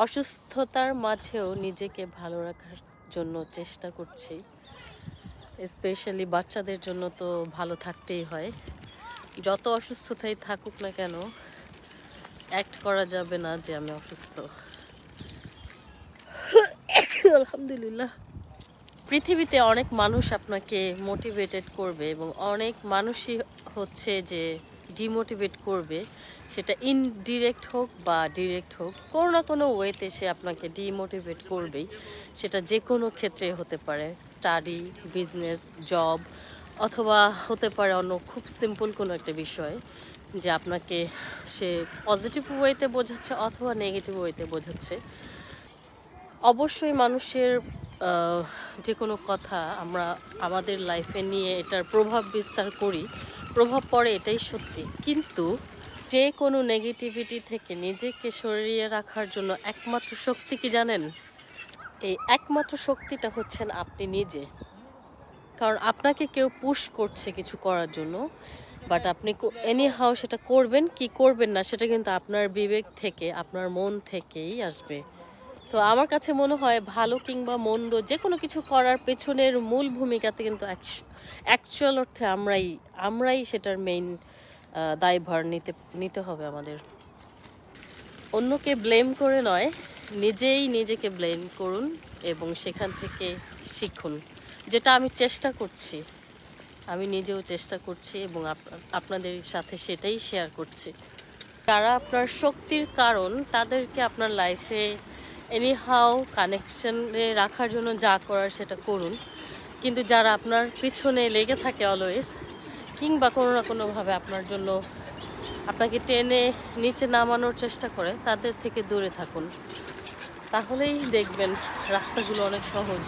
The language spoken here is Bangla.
অসুস্থতার মাঝেও নিজেকে ভালো রাখার জন্য চেষ্টা করছি। স্পেশালি বাচ্চাদের জন্য তো ভালো থাকতেই হয়। যত অসুস্থতাই থাকুক না কেন, অ্যাক্ট করা যাবে না যে আমি অসুস্থ। আলহামদুলিল্লাহ। পৃথিবীতে অনেক মানুষ আপনাকে মোটিভেটেড করবে এবং অনেক মানুষই হচ্ছে যে ডিমোটিভেট করবে। সেটা ইনডিরেক্ট হোক বা ডিরেক্ট হোক, কোনো না কোনো ওয়েতে সে আপনাকে ডিমোটিভেট করবেই। সেটা যে কোনো ক্ষেত্রে হতে পারে, স্টাডি, বিজনেস, জব, অথবা হতে পারে অন্য খুব সিম্পল কোনো একটা বিষয়, যে আপনাকে সে পজিটিভ ওয়েতে বোঝাচ্ছে অথবা নেগেটিভ ওয়েতে বোঝাচ্ছে। অবশ্যই মানুষের যে কোনো কথা আমরা আমাদের লাইফে নিয়ে এটার প্রভাব বিস্তার করি, প্রভাব পড়ে, এটাই সত্যি। কিন্তু যে কোনো নেগেটিভিটি থেকে নিজেকে সরিয়ে রাখার জন্য একমাত্র শক্তি কি জানেন? এই একমাত্র শক্তিটা হচ্ছেন আপনি নিজে। কারণ আপনাকে কেউ পুশ করছে কিছু করার জন্য, বাট আপনি এনি হাউ সেটা করবেন কি করবেন না সেটা কিন্তু আপনার বিবেক থেকে, আপনার মন থেকেই আসবে। তো আমার কাছে মনে হয় ভালো কিংবা মন্দ যে কোনো কিছু করার পেছনের মূল ভূমিকাতে কিন্তু অ্যাকচুয়াল অর্থে আমরাই সেটার মেইন দায়ভার নিতে নিতে হবে আমাদের। অন্যকে ব্লেম করে নয়, নিজেই নিজেকে ব্লেম করুন এবং সেখান থেকে শিখুন, যেটা আমি চেষ্টা করছি। আমি নিজেও চেষ্টা করছি এবং আপনাদের সাথে সেটাই শেয়ার করছি। যারা আপনার শক্তির কারণ, তাদেরকে আপনার লাইফে এনিহাউ কানেকশনে রাখার জন্য যা করার সেটা করুন। কিন্তু যারা আপনার পিছনে লেগে থাকে অলওয়েজ, কিংবা কোনো না কোনোভাবে আপনার জন্য আপনাকে টেনে নিচে নামানোর চেষ্টা করে, তাদের থেকে দূরে থাকুন। তাহলেই দেখবেন রাস্তাগুলো অনেক সহজ।